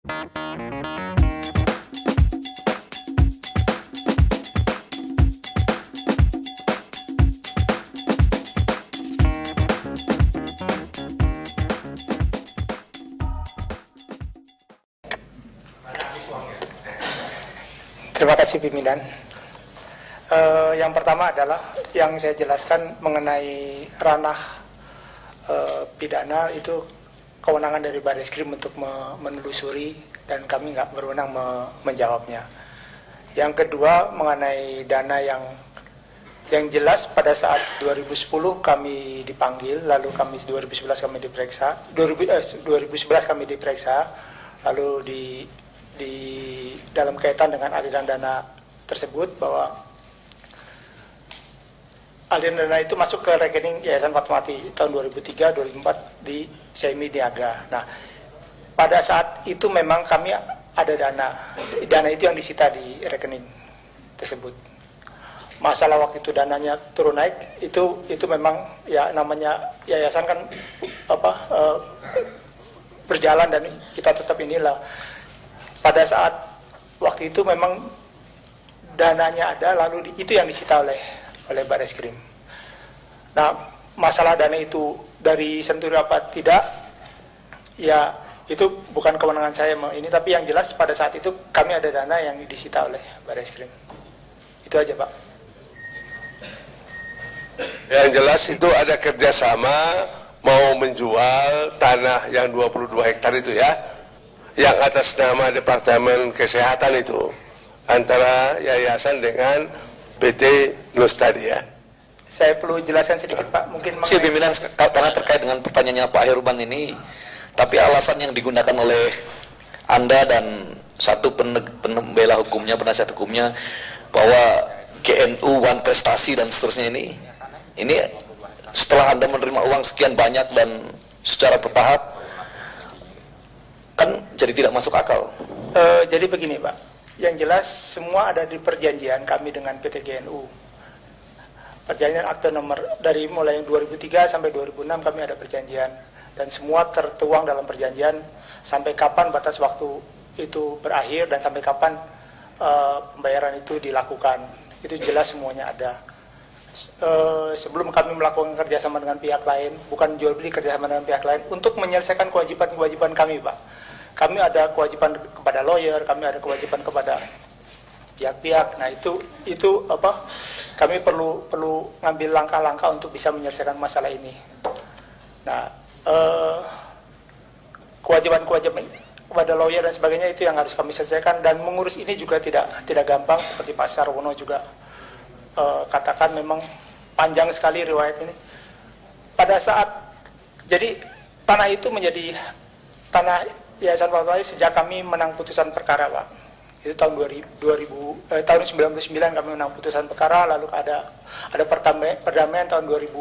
Terima kasih pimpinan. Yang pertama adalah yang saya jelaskan mengenai ranah pidana itu kewenangan dari Barreskrim untuk menelusuri dan kami nggak berwenang menjawabnya. Yang kedua mengenai dana yang jelas pada saat 2010 kami dipanggil, lalu kami 2011 kami diperiksa, 2011 kami diperiksa, lalu di dalam kaitan dengan aliran dana tersebut bahwa aliran dana itu masuk ke rekening Yayasan Fatmawati tahun 2003-2004 di Semi Niaga. Nah, pada saat itu memang kami ada dana itu yang disita di rekening tersebut. Masalah waktu itu dananya turun naik itu memang ya namanya yayasan kan berjalan dan kita tetap inilah. Pada saat waktu itu memang dananya ada, lalu itu yang disita oleh Barreskrim. Nah, masalah dana itu dari Senturi apa tidak, ya itu bukan kewenangan saya ini, tapi yang jelas pada saat itu kami ada dana yang disita oleh Barreskrim. Itu aja, Pak. Yang jelas itu ada kerjasama mau menjual tanah yang 22 hektar itu ya, yang atas nama Departemen Kesehatan itu antara yayasan dengan PT NUS tadi ya. Saya perlu jelaskan sedikit Pak, mungkin si pimpinan karena terkait dengan pertanyaannya Pak Herman ini, tapi alasan yang digunakan oleh Anda dan satu pembela hukumnya, penasihat hukumnya bahwa GNU One Prestasi dan seterusnya ini setelah Anda menerima uang sekian banyak dan secara bertahap kan jadi tidak masuk akal. Jadi begini Pak, yang jelas semua ada di perjanjian kami dengan PT GNU. Perjanjian akte nomor dari mulai 2003 sampai 2006 kami ada perjanjian dan semua tertuang dalam perjanjian sampai kapan batas waktu itu berakhir dan sampai kapan pembayaran itu dilakukan. Itu jelas semuanya ada. Sebelum kami melakukan kerjasama dengan pihak lain, bukan jual beli, kerjasama dengan pihak lain untuk menyelesaikan kewajiban-kewajiban kami Pak. Kami ada kewajiban kepada lawyer, kami ada kewajiban kepada pihak-pihak. Nah itu apa? Kami perlu ngambil langkah-langkah untuk bisa menyelesaikan masalah ini. Nah, kewajiban-kewajiban kepada lawyer dan sebagainya itu yang harus kami selesaikan, dan mengurus ini juga tidak gampang seperti Pak Sarwono juga katakan memang panjang sekali riwayat ini. Pada saat jadi tanah itu menjadi tanah Yayasan Fatmawati sejak kami menang putusan perkara Pak. Itu tahun 99 kami menang putusan perkara, lalu ada perdamaian tahun 2000,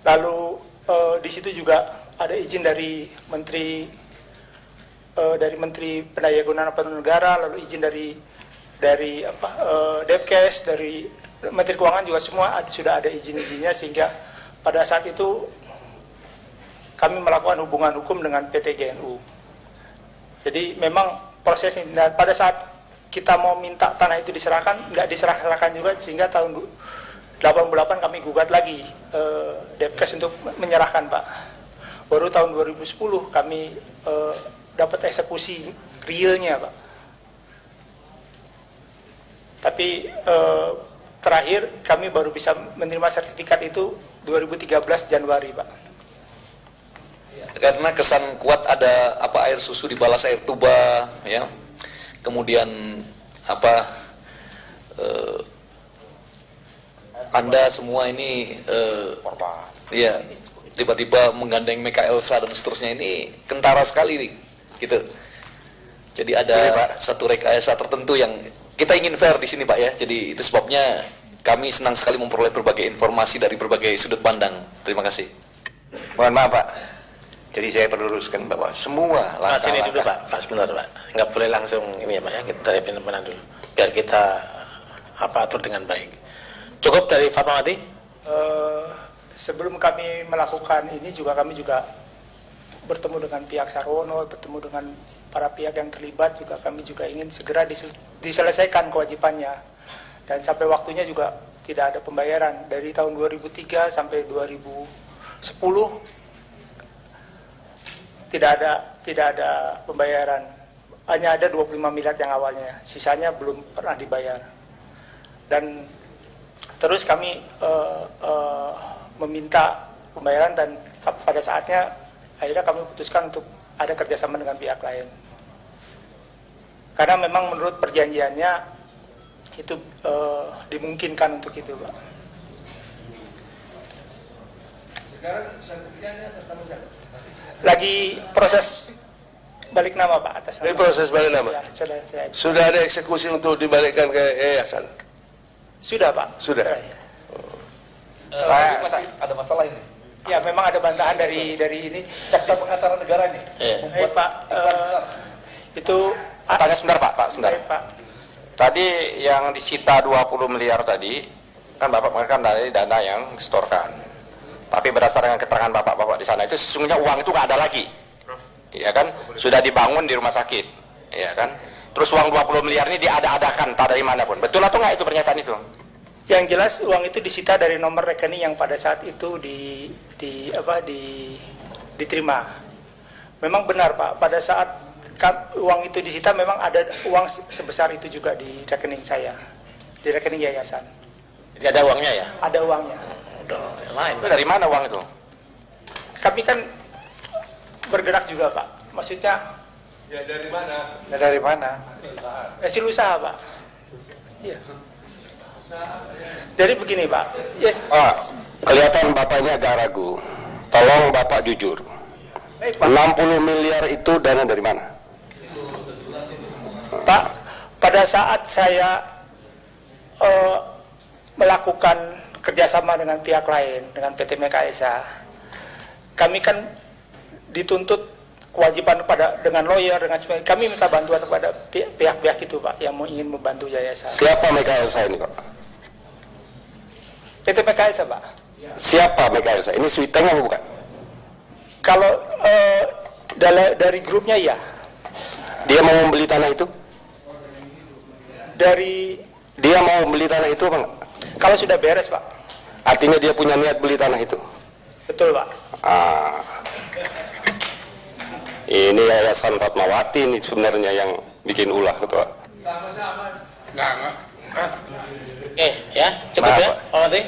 lalu di situ juga ada izin dari Menteri Pendayagunaan Aparatur Negara, lalu izin dari Depkes, dari Menteri Keuangan juga semua sudah ada izin-izinnya, sehingga pada saat itu kami melakukan hubungan hukum dengan PT GNU. Jadi memang proses ini, pada saat kita mau minta tanah itu diserahkan, nggak diserahkan juga, sehingga tahun 88 kami gugat lagi Depkes untuk menyerahkan Pak. Baru tahun 2010 kami dapat eksekusi realnya Pak. Tapi terakhir kami baru bisa menerima sertifikat itu 2013 Januari Pak. Karena kesan kuat ada air susu dibalas air tuba ya, kemudian Anda semua ini ya tiba-tiba menggandeng Meka Elsa dan seterusnya, ini kentara sekali gitu. Jadi ada satu rekayasa tertentu yang kita ingin fair di sini Pak ya. Jadi itu sebabnya kami senang sekali memperoleh berbagai informasi dari berbagai sudut pandang. Terima kasih. Mohon maaf Pak. Jadi saya perlu luruskan bahwa semua langkah-langkah. Sini dulu Pak, sebentar Pak. Nggak boleh langsung ini ya Pak ya, kita dari pimpinan dulu. Biar kita atur dengan baik. Cukup dari Fatmawati? Sebelum kami melakukan ini juga kami juga bertemu dengan pihak Sarwono, bertemu dengan para pihak yang terlibat, juga kami juga ingin segera diselesaikan kewajibannya. Dan sampai waktunya juga tidak ada pembayaran. Dari tahun 2003 sampai 2010 tidak ada pembayaran. Hanya ada 25 miliar yang awalnya, sisanya belum pernah dibayar. Dan terus kami meminta pembayaran, dan pada saatnya akhirnya kami putuskan untuk ada kerjasama dengan pihak lain. Karena memang menurut perjanjiannya itu dimungkinkan untuk itu, Pak. Sekarang sertifikatnya atas nama siapa? Lagi proses balik nama, Pak, atas nama. Ini proses balik nama? Ya, sudah ada eksekusi untuk dibalikkan ke yayasan? Sudah, Pak. Sudah. Ada masalah ini. Ya, memang ada bantahan dari ini. Jaksa pengacara negara ini. Pak, itu Tanya sebentar Pak, sebentar. Pak. Tadi yang disita 20 miliar tadi, kan Bapak mengatakan dari dana yang disetorkan. Tapi berdasarkan keterangan Bapak-Bapak di sana, itu sesungguhnya uang itu nggak ada lagi. Iya kan? Sudah dibangun di rumah sakit. Iya kan? Terus uang 20 miliar ini diada-adakan, tak dari manapun. Betul atau nggak itu pernyataan itu? Yang jelas uang itu disita dari nomor rekening yang pada saat itu diterima. Memang benar, Pak, pada saat uang itu disita memang ada uang sebesar itu juga di rekening saya, di rekening yayasan. Jadi ada uangnya ya? Ada uangnya. Udah, yang lain. Itu dari mana uang itu? Kami kan bergerak juga, Pak. Maksudnya Ya dari mana? Ya, dari mana? hasil usaha, Pak. Iya. Jadi begini, Pak. Yes. Kelihatan Bapak ini agak ragu. Tolong Bapak jujur. Baik, Pak. 60 miliar itu dana dari mana? Pak, pada saat saya melakukan kerjasama dengan pihak lain, dengan PT Mekaisa, kami kan dituntut kewajiban dengan lawyer, dengan sebagainya. Kami minta bantuan kepada pihak-pihak itu, Pak, yang ingin membantu yayasan. Siapa Mekaisa ini, Pak? PT Mekaisa, Pak. Siapa Mekaisa? Ini Switeng apa bukan? Kalau dari grupnya ya. Dia mau membeli tanah itu? Dia mau membeli tanah itu apa enggak? Kalau sudah beres, Pak. Artinya dia punya niat beli tanah itu? Betul, Pak. Ini Yayasan Fatmawati ini sebenarnya yang bikin ulah, Ketua. Sama-sama. Enggak. Ya, cukup Maaf, ya, Pak Mati.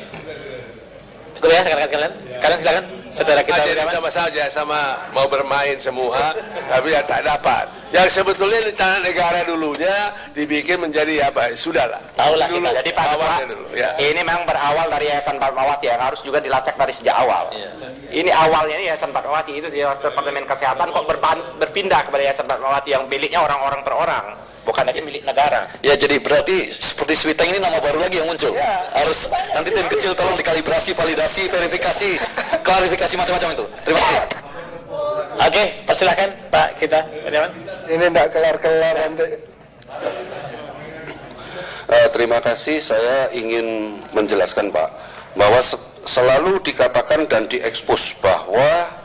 Cukup ya, rekan-rekan kalian. Sekarang silakan, saudara kita Jadi bersama. sama saja, sama mau bermain semua, tapi ya tak dapat. Yang sebetulnya di tanah negara dulunya dibikin menjadi apa? Sudahlah. Tahulah Dulu, kita. Jadi Pak Ketua, awalnya dulu, ya. ini memang berawal dari Yayasan Fatmawati yang harus juga dilacak dari sejak awal. Ini awalnya ini Yayasan Fatmawati itu di Departemen Kesehatan kok berpindah kepada Yayasan Fatmawati yang miliknya orang-orang per orang, bukan lagi milik negara. Ya, jadi berarti seperti Switeng ini nama baru lagi yang muncul. Harus nanti tim kecil tolong dikalibrasi, validasi, verifikasi, klarifikasi macam-macam itu. Terima kasih. Oke, persilahkan Pak kita. Ini enggak kelar-kelar nanti. Terima kasih, saya ingin menjelaskan Pak, bahwa selalu dikatakan dan diekspos bahwa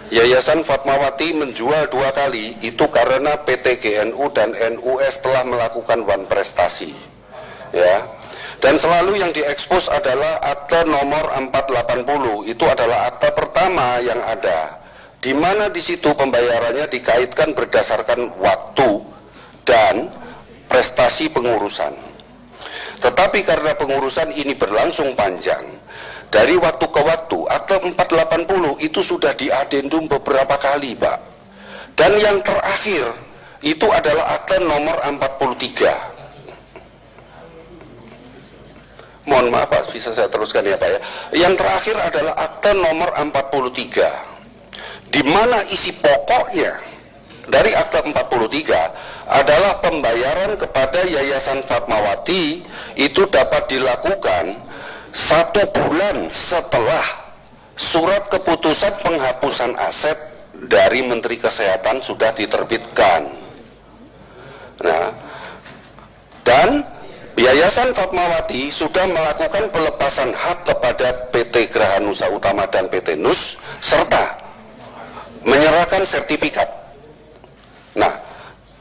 Yayasan Fatmawati menjual 2 kali itu karena PT GNU dan NUS telah melakukan wan prestasi, ya. Dan selalu yang diekspos adalah akte nomor 480, itu adalah akte pertama yang ada, di mana di situ pembayarannya dikaitkan berdasarkan waktu dan prestasi pengurusan. Tetapi karena pengurusan ini berlangsung panjang, dari waktu ke waktu, akte 480 itu sudah diadendum beberapa kali, Pak. Dan yang terakhir itu adalah akte nomor 43. Mohon maaf Pak, bisa saya teruskan ya Pak ya. Yang terakhir adalah akte nomor 43, di mana isi pokoknya dari akte 43 adalah pembayaran kepada Yayasan Fatmawati itu dapat dilakukan 1 bulan setelah surat keputusan penghapusan aset dari Menteri Kesehatan sudah diterbitkan. Nah, dan Yayasan Fatmawati sudah melakukan pelepasan hak kepada PT Geraha Nusa Utama dan PT NUS serta menyerahkan sertifikat. Nah,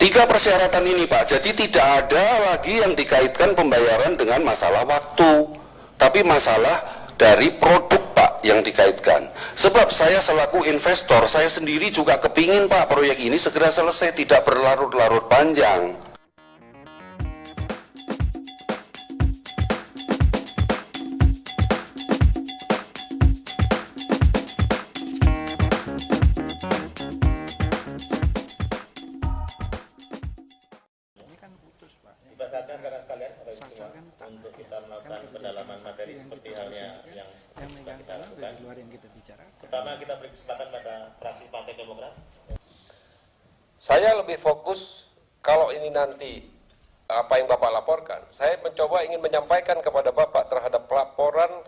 3 persyaratan ini Pak, jadi tidak ada lagi yang dikaitkan pembayaran dengan masalah waktu, tapi masalah dari produk Pak yang dikaitkan. Sebab saya selaku investor, saya sendiri juga kepingin Pak proyek ini segera selesai, tidak berlarut-larut panjang. Berdasarkan karena sekalian untuk kita melakukan pendalaman materi seperti halnya yang sudah kita lakukan. Pertama kita beri kesempatan pada fraksi Partai Demokrat. Saya lebih fokus kalau ini nanti apa yang Bapak laporkan, saya mencoba ingin menyampaikan kepada Bapak terhadap laporan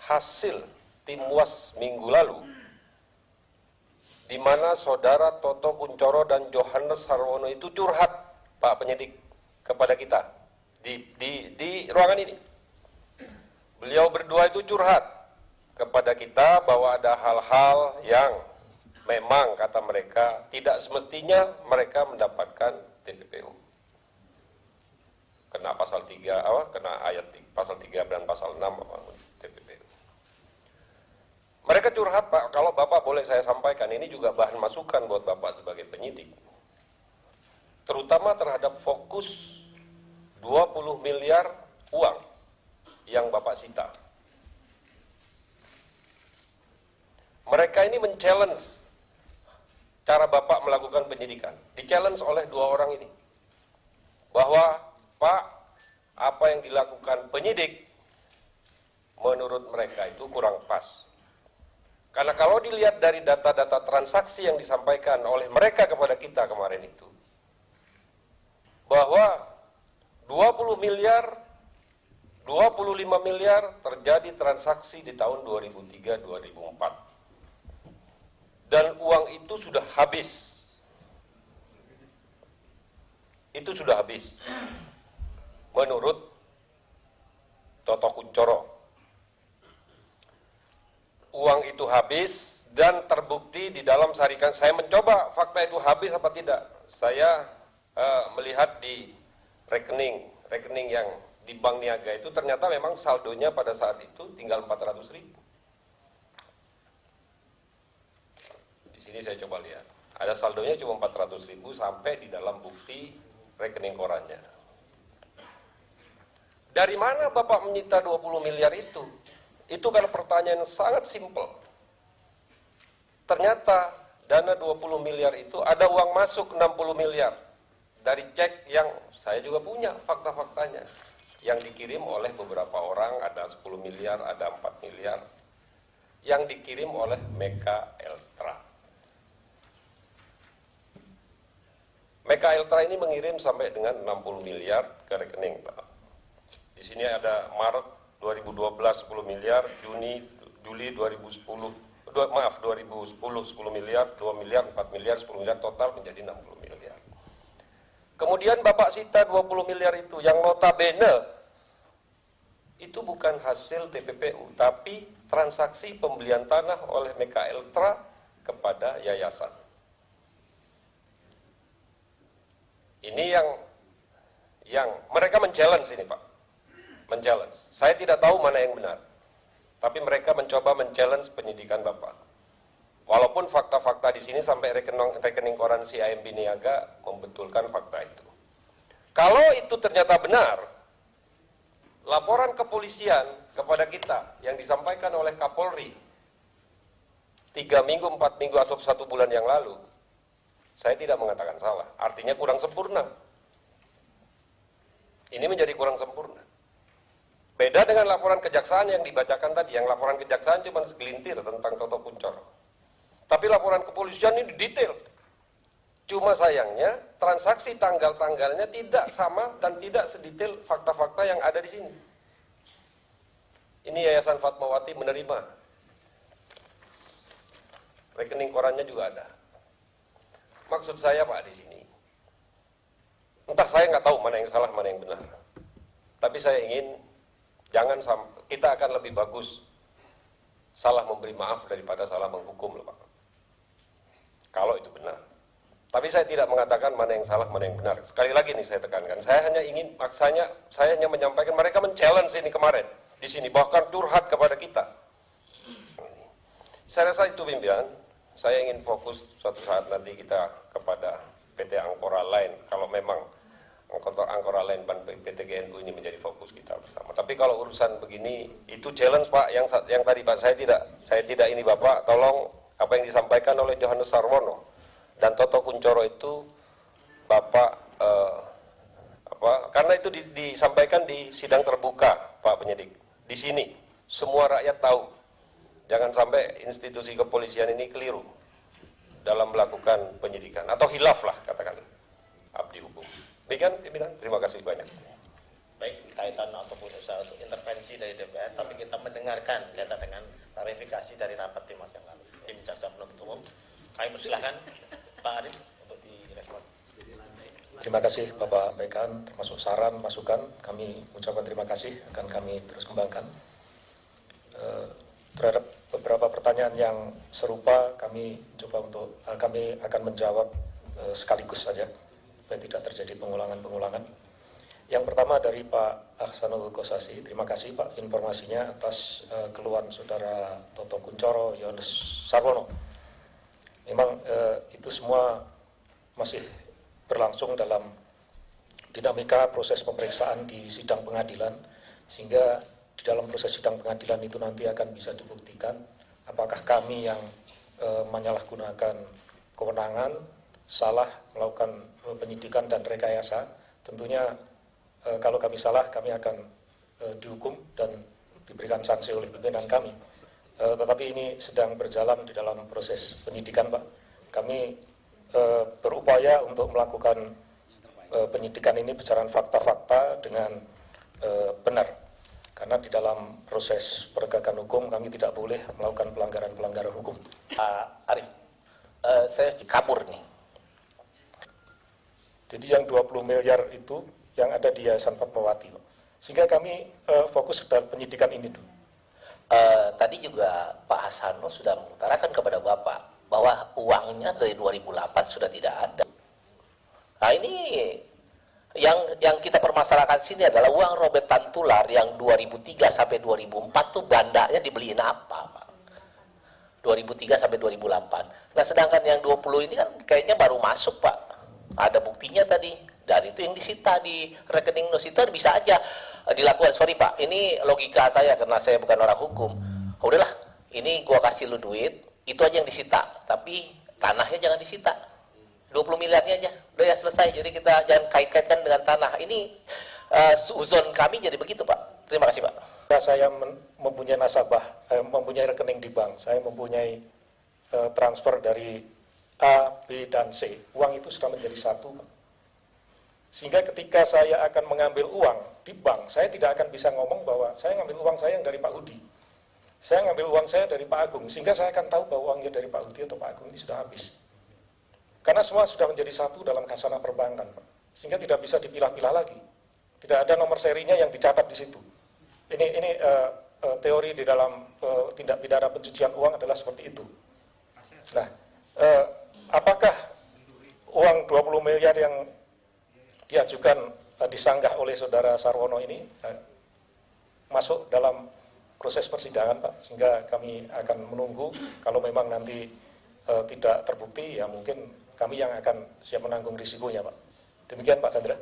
hasil tim UAS minggu lalu, di mana saudara Toto Kuncoro dan Johannes Sarwono itu curhat, Pak penyidik, kepada kita di ruangan ini. Beliau berdua itu curhat kepada kita bahwa ada hal-hal yang memang kata mereka tidak semestinya mereka mendapatkan TPPU. Kena pasal 3, kena ayat pasal 3 dan pasal 6 TPPU. Mereka curhat, Pak, kalau Bapak boleh saya sampaikan, ini juga bahan masukan buat Bapak sebagai penyidik. Terutama terhadap fokus 20 miliar uang yang Bapak sita. Mereka ini men-challenge cara Bapak melakukan penyidikan. Di-challenge oleh 2 orang ini. Bahwa, Pak, apa yang dilakukan penyidik menurut mereka itu kurang pas. Karena kalau dilihat dari data-data transaksi yang disampaikan oleh mereka kepada kita kemarin itu, bahwa 20 miliar, 25 miliar terjadi transaksi di tahun 2003-2004. Dan uang itu sudah habis. Itu sudah habis. Menurut Toto Kuncoro. Uang itu habis dan terbukti di dalam sarikan. Saya mencoba fakta itu habis apa tidak. Saya melihat di rekening yang di Bank Niaga itu ternyata memang saldonya pada saat itu tinggal 400.000. Di sini saya coba lihat, ada saldonya cuma 400.000 sampai di dalam bukti rekening korannya. Dari mana Bapak menyita 20 miliar itu? Itu kan pertanyaan sangat simpel. Ternyata dana 20 miliar itu ada uang masuk 60 miliar. Dari cek yang saya juga punya fakta-faktanya, yang dikirim oleh beberapa orang, ada 10 miliar, ada 4 miliar, yang dikirim oleh Meka Eltra. Meka Eltra ini mengirim sampai dengan 60 miliar ke rekening, Pak. Di sini ada Maret 2012 10 miliar, Juli 2010, 10 miliar, 2 miliar, 4 miliar, 10 miliar, total menjadi 60 miliar. Kemudian Bapak sita 20 miliar itu, yang notabene itu bukan hasil TPPU, tapi transaksi pembelian tanah oleh Meka Eltra kepada yayasan. Ini yang mereka men-challenge ini, Pak. Men-challenge. Saya tidak tahu mana yang benar, tapi mereka mencoba men-challenge penyidikan Bapak. Walaupun fakta-fakta di sini sampai rekening koran CIMB Niaga membetulkan fakta itu. Kalau itu ternyata benar, laporan kepolisian kepada kita yang disampaikan oleh Kapolri 3 minggu, 4 minggu, atau 1 bulan yang lalu, saya tidak mengatakan salah. Artinya kurang sempurna. Ini menjadi kurang sempurna. Beda dengan laporan kejaksaan yang dibacakan tadi, yang laporan kejaksaan cuma segelintir tentang Toto Kuncoro. Tapi laporan kepolisian ini detail. Cuma sayangnya transaksi tanggal-tanggalnya tidak sama dan tidak sedetail fakta-fakta yang ada di sini. Ini Yayasan Fatmawati menerima. Rekening korannya juga ada. Maksud saya, Pak, di sini, entah saya nggak tahu mana yang salah, mana yang benar. Tapi saya ingin jangan sampai, kita akan lebih bagus salah memberi maaf daripada salah menghukum, loh, Pak. kalau itu benar. Tapi saya tidak mengatakan mana yang salah, mana yang benar. Sekali lagi nih saya tekankan, saya hanya menyampaikan, mereka men-challenge ini kemarin di sini, bahkan curhat kepada kita. Saya rasa itu pimpinan. Saya ingin fokus suatu saat nanti kita kepada PT Angkora Line, kalau memang Angkora Line dan PT GNU ini menjadi fokus kita bersama. Tapi kalau urusan begini, itu challenge Pak, yang tadi Pak, saya tidak ini Bapak, tolong apa yang disampaikan oleh Johannes Sarwono dan Toto Kuncoro itu Bapak karena itu disampaikan di sidang terbuka Pak penyidik. Di sini semua rakyat tahu. Jangan sampai institusi kepolisian ini keliru dalam melakukan penyidikan atau hilaf lah katakan abdi hukum. Demikian pimpinan, terima kasih banyak. Baik, kaitan ataupun usaha untuk intervensi dari DPR, tapi kita mendengarkan kaitan dengan klarifikasi dari rapat tim yang lalu. Tim Jaksa Penuntut Umum, kami persilahkan Pak Arif untuk direspon. Terima kasih Bapak Bekan, termasuk saran, masukan, kami ucapkan terima kasih, akan kami terus kembangkan. Terhadap beberapa pertanyaan yang serupa, kami akan menjawab sekaligus saja, supaya tidak terjadi pengulangan-pengulangan. Yang pertama dari Pak Ahsanul Kossasi, terima kasih Pak informasinya atas keluhan Saudara Toto Kuncoro, Johannes Sarwono. Memang itu semua masih berlangsung dalam dinamika proses pemeriksaan di sidang pengadilan, sehingga di dalam proses sidang pengadilan itu nanti akan bisa dibuktikan apakah kami yang menyalahgunakan kewenangan, salah melakukan penyidikan dan rekayasa. Tentunya kalau kami salah, kami akan dihukum dan diberikan sanksi oleh pimpinan kami. Tetapi ini sedang berjalan di dalam proses penyidikan, Pak. Kami berupaya untuk melakukan penyidikan ini berdasarkan fakta-fakta dengan benar. Karena di dalam proses penegakan hukum kami tidak boleh melakukan pelanggaran-pelanggaran hukum. Arif, saya kabur nih. Jadi yang 20 miliar itu yang ada di Yayasan Fatmawati, Pak. Sehingga kami fokus ke dalam penyidikan ini dulu. Tadi juga Pak Hassano sudah mengutarakan kepada Bapak bahwa uangnya dari 2008 sudah tidak ada. Nah ini yang kita permasalahkan sini adalah uang Robert Tantular yang 2003 sampai 2004 tuh bandanya dibeliin apa, Pak? 2003 sampai 2008. Nah sedangkan yang 20 ini kan kayaknya baru masuk, Pak. Ada buktinya tadi. Dan itu yang disita di rekening NUS itu bisa aja dilakukan. Sorry Pak, ini logika saya karena saya bukan orang hukum. Udahlah, ini gua kasih lu duit, itu aja yang disita. Tapi tanahnya jangan disita. 20 miliarnya aja, udah ya selesai. Jadi kita jangan kait-kaitkan dengan tanah. Ini suzon kami jadi begitu Pak. Terima kasih Pak. Saya mempunyai nasabah, mempunyai rekening di bank. Saya mempunyai transfer dari A, B, dan C. Uang itu sudah menjadi satu, Pak. Sehingga ketika saya akan mengambil uang di bank, saya tidak akan bisa ngomong bahwa saya ngambil uang saya yang dari Pak Hudi. Saya ngambil uang saya dari Pak Agung, sehingga saya akan tahu bahwa uangnya dari Pak Hudi atau Pak Agung ini sudah habis. Karena semua sudah menjadi satu dalam khasanah perbankan, Pak. Sehingga tidak bisa dipilah-pilah lagi. Tidak ada nomor serinya yang dicatat di situ. Ini teori di dalam tindak pidana pencucian uang adalah seperti itu. Nah, apakah uang 20 miliar yang diajukan disanggah oleh Saudara Sarwono ini masuk dalam proses persidangan, Pak, sehingga kami akan menunggu. Kalau memang nanti tidak terbukti, ya mungkin kami yang akan siap menanggung risikonya, Pak. Demikian Pak Chandra.